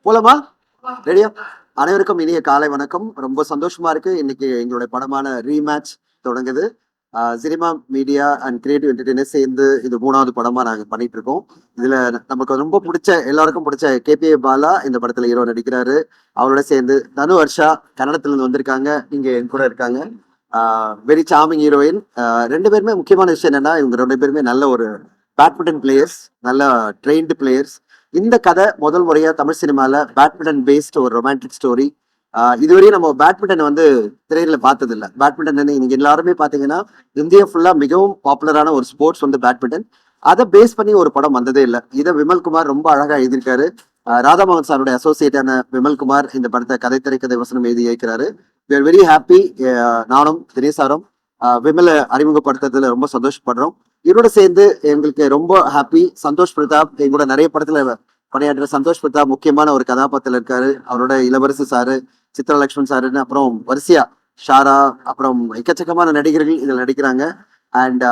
போலாமா? ரெடியா? அனைவருக்கும் இனிய காலை வணக்கம். ரொம்ப சந்தோஷமா இருக்கு. இன்னைக்கு எங்களுடைய படமான ரீமேட்ச் தொடங்குது. Cinema media and creative entertainer சேர்ந்து இது 3வது படமா நாங்க பண்ணிட்டு இருக்கோம். இதுல நமக்கு ரொம்ப பிடிச்ச எல்லாருக்கும் பிடிச்ச கேபிஏ பாலா இந்த படத்துல ஹீரோ நடிக்கிறாரு. அவரோட சேர்ந்து தனு வர்ஷா கன்னடத்துல இருந்து வந்திருக்காங்க. இங்க என் கூட இருக்காங்க. Very charming heroine. 2 பேருமே முக்கியமான விஷயம் என்னன்னா இவங்க 2 பேருமே நல்ல ஒரு பேட்மிண்டன் பிளேயர்ஸ், நல்ல ட்ரெயின்டு பிளேயர்ஸ். இந்த கதை முதல் முறையா தமிழ் சினிமால பேட்மிண்டன் பேஸ்ட் ஒரு ரொமான்டிக் ஸ்டோரி. இதுவரையும் நம்ம பேட்மிண்டன் வந்து திரையில பார்த்தது இல்லை. பேட்மிண்டன் நீங்க எல்லாருமே பாத்தீங்கன்னா இந்தியா ஃபுல்லா மிகவும் பாப்புலரான ஒரு ஸ்போர்ட்ஸ் வந்து பேட்மிண்டன். அதை பேஸ் பண்ணி ஒரு படம் வந்ததே இல்லை. இதை விமல்குமார் ரொம்ப அழகா எழுதியிருக்காரு. ராதாமோகன் சாருடைய அசோசியேட்டான விமல்குமார் இந்த படத்தை கதை திரைக்கதை வசனம் எழுதி இயக்கிறாரு. We are very happy. நானும் தினேசாரும் விமலை அறிமுகப்படுத்துறதுல ரொம்ப சந்தோஷப்படுறோம். இவரோட சேர்ந்து எங்களுக்கு ரொம்ப ஹாப்பி. சந்தோஷ் பிரதாப் எங்களோட நிறைய படத்துல பணியாற்ற சந்தோஷ் பிரதாப் முக்கியமான ஒரு கதாபாத்திரத்தில் இருக்காரு. அவரோட இளவரசு சாரு, சித்ரலட்சுமன் சாருன்னு, அப்புறம் வரிசையா ஷாரா, அப்புறம் எக்கச்சக்கமான நடிகர்கள் இதில் நடிக்கிறாங்க. And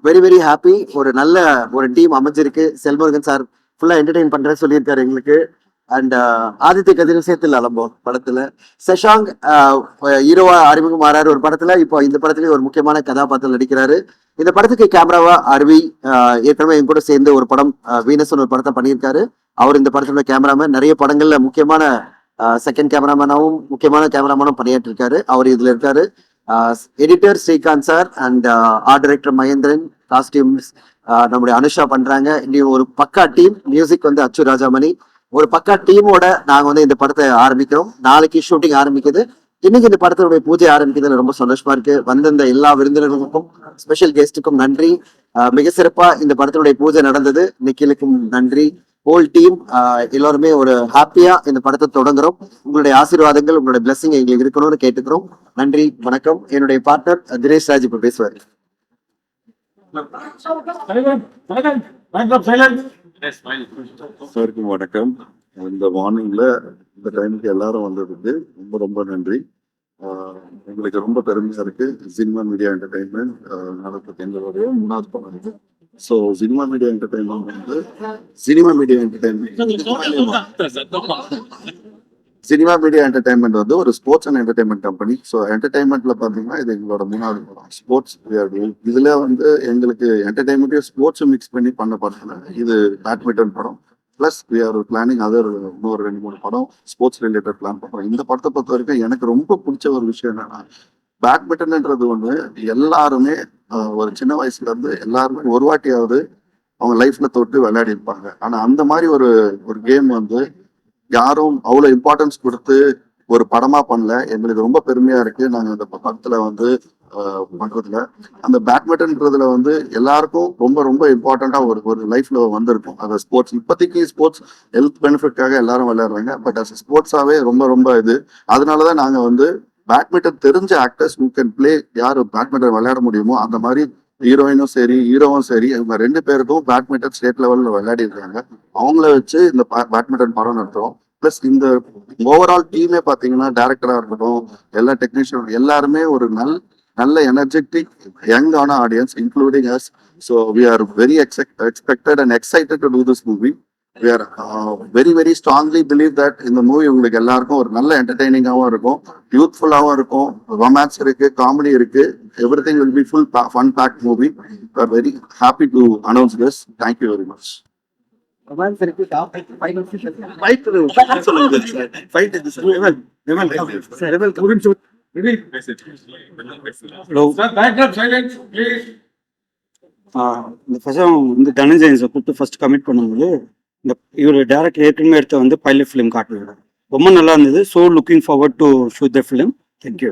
very very happy. ஒரு நல்ல ஒரு டீம் அமைஞ்சிருக்கு. செல்முருகன் சார் ஃபுல்லா என்டர்டெயின் பண்றேன்னு சொல்லியிருக்காரு எங்களுக்கு. அண்ட் ஆதித்ய கதிரும் சேர்த்துல நம்ம படத்துல சஷாங் ஹீரோவா அறிமுகம் ஆறாரு ஒரு படத்துல. இப்போ இந்த படத்துலயும் ஒரு முக்கியமான கதாபாத்திரம் நடிக்கிறாரு. இந்த படத்துக்கு கேமராவா அருவி ஏற்கனவே என் கூட சேர்ந்து ஒரு படம் வீனஸ்னு ஒரு படத்தை பண்ணியிருக்காரு. அவர் இந்த படத்தோட கேமராமேன். நிறைய படங்கள்ல முக்கியமான செகண்ட் கேமராமேனாவும் முக்கியமான கேமராமேனும் பண்ணியாட்டு அவர் இதுல இருக்காரு. Editor Srikanth sir and art director Mahendran, costumes நம்முடைய அனுஷா பண்றாங்க. இன்னும் ஒரு பக்கா டீம். மியூசிக் வந்து அச்சு ராஜாமணி. ஒரு பக்கா டீமோட நாங்க வந்து இந்த படத்தை ஆரம்பிக்கிறோம். நாளைக்கு ஷூட்டிங் ஆரம்பிக்குது. இன்னைக்கு இந்த படத்தினுடைய பூஜை ஆரம்பிக்கிறதுல ரொம்ப சந்தோஷமா இருக்கு. வந்திருந்த எல்லா விருந்தினர்களுக்கும் ஸ்பெஷல் கெஸ்ட்டுக்கும் நன்றி. மிக சிறப்பா இந்த படத்தினுடைய பூஜை நடந்தது. நிக்கிலுக்கும் நன்றி. ஹோல் டீம் எல்லாருமே ஒரு ஹாப்பியா இந்த படத்தை தொடங்குறோம். உங்களுடைய ஆசீர்வாதங்கள், உங்களுடைய பிளஸிங் எங்களுக்கு இருக்கணும்னு கேட்டுக்கிறோம். நன்றி, வணக்கம். என்னுடைய பார்ட்னர் தினேஷ் ராஜ் இப்ப பேசுவார். வணக்கம். இந்த மார்னிங்ல இந்த டைமுக்கு எல்லாரும் வந்ததுக்கு ரொம்ப ரொம்ப நன்றி. எங்களுக்கு ரொம்ப பெருமையா இருக்கு. சினிமா மீடியா என்டர்டைன்மெண்ட் நடத்துறது எங்களுடைய 3வது படம். ஸோ சினிமா மீடியா என்டர்டைன்மெண்ட் வந்து ஒரு sports and entertainment company. So என்டர்டைன்மெண்ட்ல பாத்தீங்கன்னா இது எங்களோட 3வது படம். ஸ்போர்ட்ஸ் இதுல வந்து எங்களுக்கு என்டர்டைன்மெண்ட்டையும் ஸ்போர்ட்ஸும் மிக்ஸ் பண்ணி பண்ண படத்துல இது பேட்மிண்டன் படம். Plus we are planning other இன்னொரு 2-3 படம் ஸ்போர்ட்ஸ் ரிலேட்டட் பிளான் பண்றோம். இந்த படத்தை பொறுத்த வரைக்கும் எனக்கு ரொம்ப பிடிச்ச ஒரு விஷயம் என்னன்னா, பேட்மிண்டன்ன்றது ஒண்ணு எல்லாருமே ஒரு சின்ன வயசுல இருந்து எல்லாருமே ஒரு வாட்டியாவது அவங்க லைஃப்ல தொட்டு விளையாடி இருப்பாங்க. ஆனா அந்த மாதிரி ஒரு ஒரு கேம் வந்து யாரும் அவ்வளவு இம்பார்ட்டன்ஸ் கொடுத்து ஒரு படமா பண்ணல. எங்களுக்கு ரொம்ப பெருமையா இருக்கு. நாங்க இந்த படத்துல வந்து பண்றதுல அந்த பேட்மிண்டன்றதுல வந்து எல்லாருக்கும் ரொம்ப ரொம்ப இம்பார்ட்டண்டா ஒரு லைஃப்ல வந்திருக்கும். அந்த ஸ்போர்ட்ஸ் இப்போதைக்கு ஸ்போர்ட்ஸ் ஹெல்த் பெனிஃபிட்காக எல்லாரும் விளையாடுறாங்க. பட் அஸ் ஸ்போர்ட்ஸாவே ரொம்ப ரொம்ப இது. அதனாலதான் நாங்க வந்து பேட்மிண்டன் தெரிஞ்ச ஆக்டர்ஸ் ஹூ கேன் பிளே, யார் பேட்மிண்டன் விளையாட முடியுமோ அந்த மாதிரி ஹீரோயினும் சரி ஹீரோவும் சரி இவங்க 2 பேருக்கும் பேட்மிண்டன் ஸ்டேட் லெவல்ல விளையாடி இருக்காங்க. அவங்கள வச்சு இந்த பேட்மிண்டன் படம் நடத்துறோம். பிளஸ் இந்த ஓவரால் டீமே பாத்தீங்கன்னா டைரக்டரா இருக்கட்டும், எல்லா டெக்னீஷியன் எல்லாருமே ஒரு நல்ல எனர்ஜெட்டிக் யங்கான audience including us. So we are very expected and excited to do this movie. We are very very strongly believe that இந்த மூவி உங்களுக்கு எல்லாருக்கும் ஒரு நல்ல என்டர்டெய்னிங்காகவும் இருக்கும், யூத்ஃபுல்லாகவும் இருக்கும், ரொமான்ஸ் இருக்கு, காமெடி இருக்கு, everything will be full fun packed movie. We are very happy to announce this. Thank you very much. Romance இருக்கு, இந்த பசங்க வந்து தனஞ்சயன்ஸை கூப்பிட்டு ஃபர்ஸ்ட் கமிட் பண்ணும்போது இந்த இவர் டேரக்டர் ஏற்கனவே எடுத்த வந்து பைலட் ஃபிலிம் காட்டுவாங்க. ரொம்ப நல்லா இருந்தது. So looking forward to shoot the film. Thank you.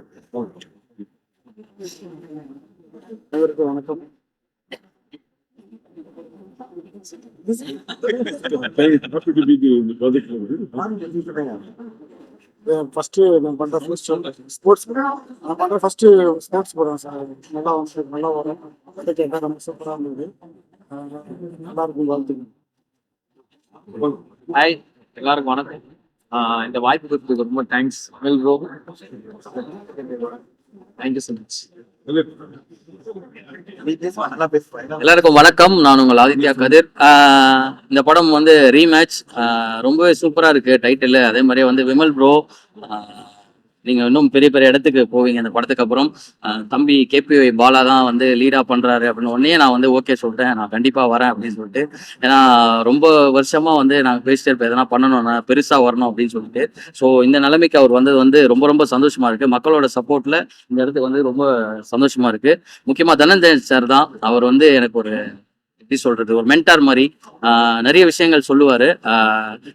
வணக்கம். ஃபர்ஸ்ட் நான் பண்ற ஸ்போர்ட்ஸ் நான் பண்ற ஃபர்ஸ்ட் ஸ்போர்ட்ஸ் படம் சார். நல்லா வரும். கேட்டா ரொம்ப சூப்பரா இருந்தது. நல்லா இருக்கும். வாழ்த்துக்கள். ஹாய், எல்லாருக்கும் வணக்கம். இந்த வாய்ப்பு கொடுத்ததுக்கு ரொம்ப thanks well bro. Thank you so much. எல்லாருக்கும் வணக்கம். நான் உங்கள் ஆதித்யா கதிர். இந்த படம் வந்து ரீமேட்ச், ரொம்பவே சூப்பராக இருக்கு டைட்டில். அதே மாதிரியே வந்து விமல் ப்ரோ, நீங்கள் இன்னும் பெரிய பெரிய இடத்துக்கு போவீங்க இந்த படத்துக்கு அப்புறம். தம்பி கேபிஒய் பாலா தான் வந்து லீடாக பண்ணுறாரு அப்படின்னு உடனே நான் வந்து ஓகே சொல்லிட்டேன், நான் கண்டிப்பாக வரேன் அப்படின்னு சொல்லிட்டு. ஏன்னா ரொம்ப வருஷமாக வந்து நாங்கள் பேசிட்டு இருப்போம் எதனா பண்ணணும், நான் பெருசாக வரணும் அப்படின்னு சொல்லிட்டு. ஸோ இந்த நிலைமைக்கு அவர் வந்தது வந்து ரொம்ப ரொம்ப சந்தோஷமாக இருக்குது. மக்களோட சப்போர்ட்டில் இந்த இடத்துக்கு வந்து ரொம்ப சந்தோஷமாக இருக்குது. முக்கியமாக தனஞ்சயன் சார் தான். அவர் வந்து எனக்கு ஒரு எப்படி சொல்றது, ஒரு மென்டார் மாதிரி நிறைய விஷயங்கள் சொல்லுவாரு.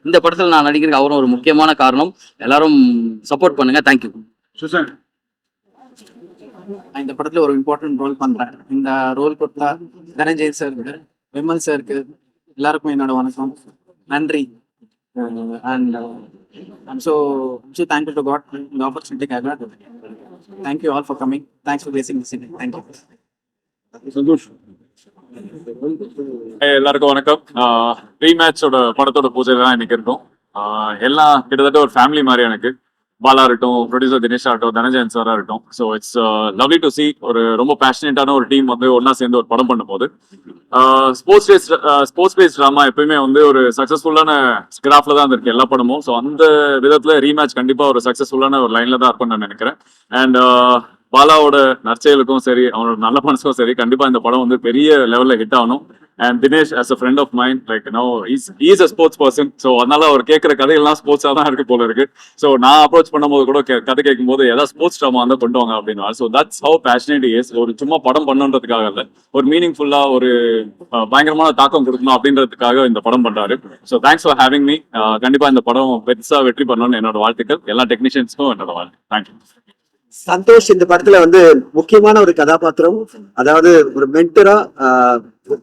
இந்த படத்துல நான் நடிக்கிறதுக்கு அவரும் ஒரு முக்கியமான காரணம். எல்லாரும் சப்போர்ட் பண்ணுங்க. தேங்க்யூ. இந்த படத்துல ஒரு இம்பார்ட்டன்ட் ரோல் பண்றேன். இந்த ரோல் கொடுத்தா தனஞ்சயன் சாருக்கு, விமல் சாருக்கு, எல்லாருக்கும் என்னோட வணக்கம், நன்றி. And I'm so thank you to God இந்த ஆப்பர்ச்சுனிட்டிக்காக. Thank you all for coming. Thanks for pacing this. Thank you. Santosh. எல்லாருக்கும் வணக்கம். ரீமேட்சோட படத்தோட பூஜையில தான் இன்னைக்கு இருக்கோம். எல்லாம் கிட்டத்தட்ட ஒரு ஃபேமிலி மாதிரி எனக்கு. பாலா இருக்கட்டும், ப்ரொடியூசர் தினேஷ் ஆகட்டும், தனஞ்சயன் சாரா இருக்கட்டும். So it's lovely to C ஒரு ரொம்ப பேஷனேட்டான ஒரு டீம் வந்து ஒன்னா சேர்ந்து ஒரு படம் பண்ணும்போது. ஸ்போர்ட்ஸ் பேஸ்ட் ட்ராமா எப்பயுமே வந்து ஒரு சக்ஸஸ்ஃபுல்லான கிராஃப்ல தான் இருக்கு எல்லா படமும். ஸோ அந்த விதத்துல ரீமேட்ச் கண்டிப்பா ஒரு சக்ஸஸ்ஃபுல்லான ஒரு லைன்ல தான் இருக்கும்னு நான் நினைக்கிறேன். அண்ட் பாலாவோட நற்செயலுக்கும் சரி, அவனோட நல்ல மனசுக்கும் சரி, கண்டிப்பா இந்த படம் வந்து பெரிய லெவல்ல ஹிட் ஆகணும். And Dinesh as a friend of mine, like now he's a sports person. So அதனால அவர் கேட்குற கதைகள்லாம் ஸ்போர்ட்ஸாக தான் இருக்கு போல இருக்கு. ஸோ நான் அப்ரோச் பண்ணும்போது கூட கதை கேட்கும் போது ஏதாவது ஸ்போர்ட்ஸ் ட்ராமா வந்து கொண்டு வாங்க அப்படின்னு. So that's how passionate is. ஒரு சும்மா படம் பண்ணுன்றதுக்காக இல்லை, ஒரு மீனிங்ஃபுல்லா ஒரு பயங்கரமான தாக்கம் கொடுக்கணும் அப்படின்றதுக்காக இந்த படம் பண்றாரு. So thanks for having me. கண்டிப்பா இந்த படம் பெருசா வெற்றி பண்ணணும்னு என்னோட வாழ்த்துக்கள். எல்லா டெக்னீஷியன்ஸ்க்கும் என்னோட வாழ்த்து. தேங்க்யூ. சந்தோஷ் இந்த படத்துல வந்து முக்கியமான ஒரு கதாபாத்திரம், அதாவது ஒரு மென்டரா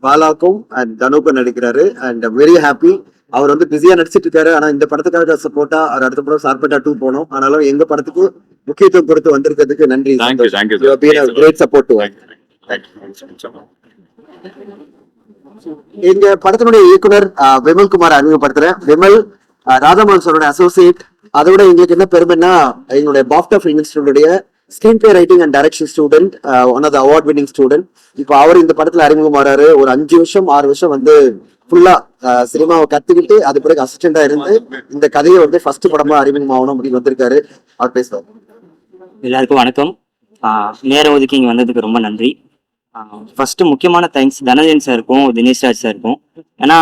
பாலாக்கும் அண்ட் தனுக்கும் நடிக்கிறாரு. And very happy. அவர் வந்து பிஸியா நடிச்சிட்டு இருக்காரு. ஆனா இந்த படத்துக்காக சப்போர்ட்டா அவர் அடுத்த படம் சார்பேட்டா 2 போனோம். ஆனாலும் எங்க படத்துக்கு முக்கியத்துவம் கொடுத்து வந்திருக்கிறதுக்கு நன்றி. Great support. எங்க படத்தினுடைய இயக்குனர் விமல்குமார் அறிமுகப்படுத்துறேன். விமல் ராதாமோகன் சாரோட அசோசியேட். அதோட எங்களுக்கு என்ன பெருமைன்னா, எங்களுடைய பாஃப்டா ஃபிலிம் இன்ஸ்டிடியூட்டுடைய screenplay writing and direction student, one of the award winning student. இப்போ அவர் இந்த படத்துல அறிமுகமாறாரு. ஒரு 5 வருஷம் 6 வருஷம் வந்து ஃபுல்லா சினிமாவை கத்துக்கிட்டு அது பிறகு அசிஸ்டண்டா இருந்து இந்த கதையை வந்து ஃபர்ஸ்ட் படமா அறிமுகமாகணும் அப்படின்னு வந்திருக்காரு. அவர் பேசுவார். எல்லாருக்கும் வணக்கம். நேரம் ஒதுக்கி இங்கே வந்ததுக்கு ரொம்ப நன்றி. ஃபர்ஸ்ட் முக்கியமான தேங்க்ஸ் தனஞ்சயன் சாருக்கும் தினேஷ் ராஜ் சாருக்கும். ஏன்னா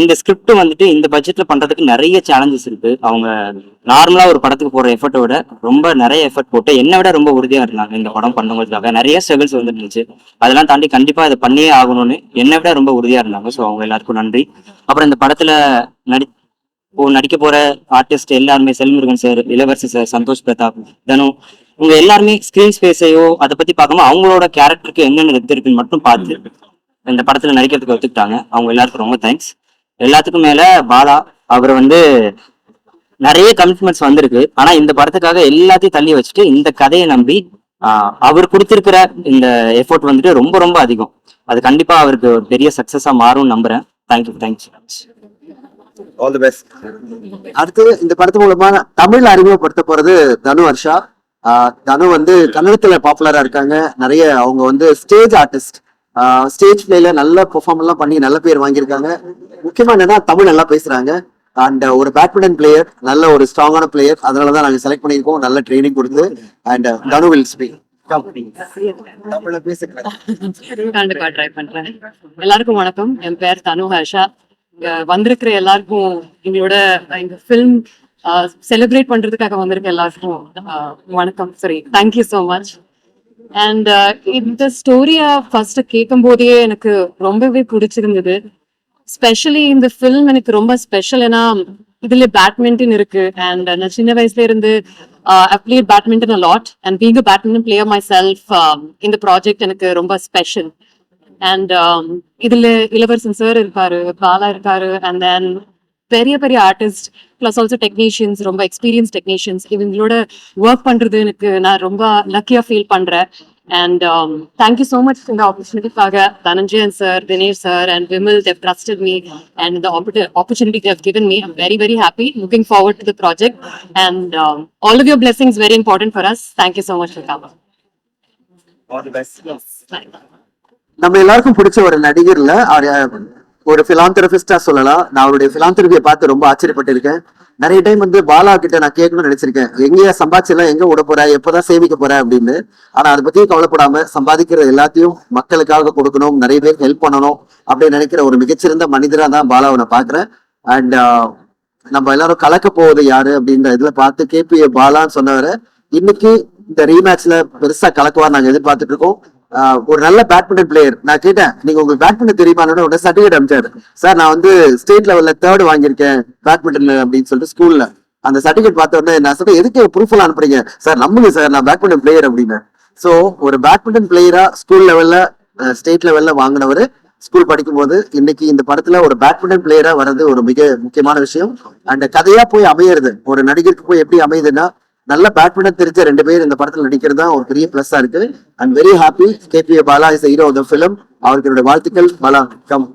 இந்த ஸ்கிரிப்ட் வந்துட்டு இந்த பட்ஜெட்ல பண்றதுக்கு நிறைய சேலஞ்சஸ் இருக்கு. அவங்க நார்மலா ஒரு படத்துக்கு போற எஃபர்ட்டை விட ரொம்ப நிறைய எஃபர்ட் போட்டு என்னை விட ரொம்ப உறுதியா இருந்தாங்க இந்த படம் பண்ணும்போதுக்காக. நிறைய ஸ்ட்ரகிள்ஸ் வந்துட்டு இருந்துச்சு. அதெல்லாம் தாண்டி கண்டிப்பா இதை பண்ணியே ஆகணும்னு என்னை விட ரொம்ப உறுதியா இருந்தாங்க. ஸோ அவங்க எல்லாருக்கும் நன்றி. அப்புறம் இந்த படத்துல நடிக்க போற ஆர்டிஸ்ட் எல்லாருமே, செல்முருகன் சார், இளவரசி சார், சந்தோஷ் பிரதாப், தனு, இவங்க எல்லாருமே ஸ்கிரீன் ஸ்பேஸையோ அதை பத்தி பார்க்காம அவங்களோட கேரக்டருக்கு என்னென்ன வெத்து இருக்குன்னு மட்டும் பார்த்து இந்த படத்துல நடிக்கிறதுக்கு ஒத்துக்கிட்டாங்க. அவங்க எல்லாருக்கும் ரொம்ப தேங்க்ஸ். எல்லாத்துக்கும் மேல பாலா, அவர் வந்து நிறைய கமிட்மெண்ட்ஸ் வந்திருக்கு. ஆனா இந்த படத்துக்காக எல்லாத்தையும் தள்ளி வச்சுட்டு இந்த கதையை நம்பி அவர் கொடுத்திருக்கிற இந்த எஃபோர்ட் வந்துட்டு ரொம்ப ரொம்ப அதிகம். அது கண்டிப்பா அவருக்கு ஒரு பெரிய சக்சஸா மாறும்னு நம்புறேன். தேங்க்யூ. All the best. அடுத்து இந்த படத்து மூலமா தமிழ் அறிமுகப்படுத்த போறது தனு ஹர்ஷா. தனு வந்து கன்னடத்துல பாப்புலரா இருக்காங்க. நிறைய அவங்க வந்து ஸ்டேஜ் ஆர்டிஸ்ட், ஸ்டேஜ் பிளேல நல்ல பெர்ஃபார்ம் எல்லாம் பண்ணி நல்ல பேர் வாங்கியிருக்காங்க. முக்கியமா என்னன்னா தமிழ் நல்லா பேசுறாங்க. அண்ட் ஒரு பேட்மிண்டன் பிளேயர், நல்ல ஒரு ஸ்ட்ராங்கான பிளேயர். அதனாலதான் நாங்க செலக்ட் பண்ணியிருக்கோம், நல்ல ட்ரைனிங் கொடுத்து. And Thanu will speak. தமிழ்ல பேசுகிறேன். கண்டிப்பா ட்ரை பண்றேன். எல்லாருக்கும் வணக்கம். என் பேர் தனு ஹர்ஷா. வந்திருக்கிற எல்லாருக்கும் எங்களோட இந்த ஃபிலிம் செலிப்ரேட் பண்றதுக்காக வந்திருக்க எல்லாருக்கும் வணக்கம். சரி, தேங்க்யூ ஸோ மச். அண்ட் இந்த ஸ்டோரியை ஃபர்ஸ்ட் கேட்கும் போதே எனக்கு ரொம்பவே பிடிச்சிருந்தது. ஸ்பெஷலி இந்த ஃபிலிம் எனக்கு ரொம்ப ஸ்பெஷல். ஏன்னா இதுல பேட்மிண்டன் இருக்கு. அண்ட் நான் சின்ன வயசுல இருந்து I played badminton a lot, and being a badminton player myself, in the project எனக்கு ரொம்ப ஸ்பெஷல். அண்ட் இதுல இளவரசன் சார் இருக்காரு, பாலா இருக்காரு, அண்ட் தென் பெரிய பெரிய ஆர்டிஸ்ட் பிளஸ் ஆல்சோ டெக்னீஷியன்ஸ், ரொம்ப எக்ஸ்பீரியன்ஸ் டெக்னீஷியன்ஸ். இவங்களோட ஒர்க் பண்றது எனக்கு நான் ரொம்ப லக்கியா ஃபீல் பண்றேன். And thank you so much for the opportunity, Paga, Dhananjay sir, Dinesh sir, and Vimal. They've trusted me, and the opportunity they've given me. I'm very, very happy. Looking forward to the project, and all of your blessings very important for us. Thank you so much for coming. All the best. Yes. Bye. நம்ம எல்லாருக்கும் பிடிச்ச ஒரு நடிகர்ல ஒரு பிலாந்தரபிஸ்டா சொல்லலாம். நான் அவருடைய பிலாந்தரபியை பார்த்து ரொம்ப ஆச்சரியப்பட்டிருக்கேன். நிறைய டைம் வந்து பாலா கிட்ட நான் கேட்கணும்னு நினைச்சிருக்கேன், எங்கேயா சம்பாதிச்செல்லாம் எங்க விட போற, எப்பதான் சேமிக்க போற அப்படின்னு. ஆனா அதை பத்தியும் கவலைப்படாம சம்பாதிக்கிற எல்லாத்தையும் மக்களுக்காக கொடுக்கணும், நிறைய பேருக்கு ஹெல்ப் பண்ணணும் அப்படின்னு நினைக்கிற ஒரு மிகச்சிறந்த மனிதரா தான் பாலாவை நான் பாக்குறேன். அண்ட் நம்ம எல்லாரும் கலக்க போவது யாரு அப்படின்ற இதுல பார்த்து கேபிஏ பாலான்னு சொன்னவரை இன்னைக்கு இந்த ரீமேட்ச்ல பெருசா கலக்குவார் நாங்க எதிர்பார்த்துட்டு இருக்கோம். ஒரு நல்ல பேட்மிண்டன் பிளேயர். நான் கேட்டேன், நீங்க உங்களுக்கு பேட்மிண்டன் தெரியுமா? உடனே சர்டிபிகேட் அனுப்பிச்சாரு. சார் நான் வந்து ஸ்டேட் லெவல்ல 3rd வாங்கியிருக்கேன் பேட்மிண்டன்ல அப்படின்னு சொல்லிட்டு ஸ்கூல்ல அந்த சர்டிபிகேட் பார்த்த உடனே நான் சொல்றேன், எதுக்கு ப்ரூஃப் எல்லாம் அனுப்புறீங்க? சார் நம்புங்க சார், நான் பேட்மிண்டன் பிளேயர் அப்படின்னு. சோ ஒரு பேட்மிண்டன் பிளேயரா ஸ்கூல் லெவல்ல ஸ்டேட் லெவல்ல வாங்கினவரு ஸ்கூல் படிக்கும் போது இன்னைக்கு இந்த படத்துல ஒரு பேட்மிண்டன் பிளேயரா வர்றது ஒரு மிக முக்கியமான விஷயம். அண்ட் கதையா போய் அமையிறது ஒரு நடிகருக்கு போய் எப்படி அமையுதுன்னா, நல்ல பேட்மிண்டன் தெரிஞ்ச 2 பேர் இந்த படத்துல நடிக்கிறது தான் ஒரு பெரிய பிளஸ்ஸா இருக்கு. I'm very happy. KPA Bala is hero of the film. அவருக்கு என்னுடைய வாழ்த்துக்கள். பாலா கம்.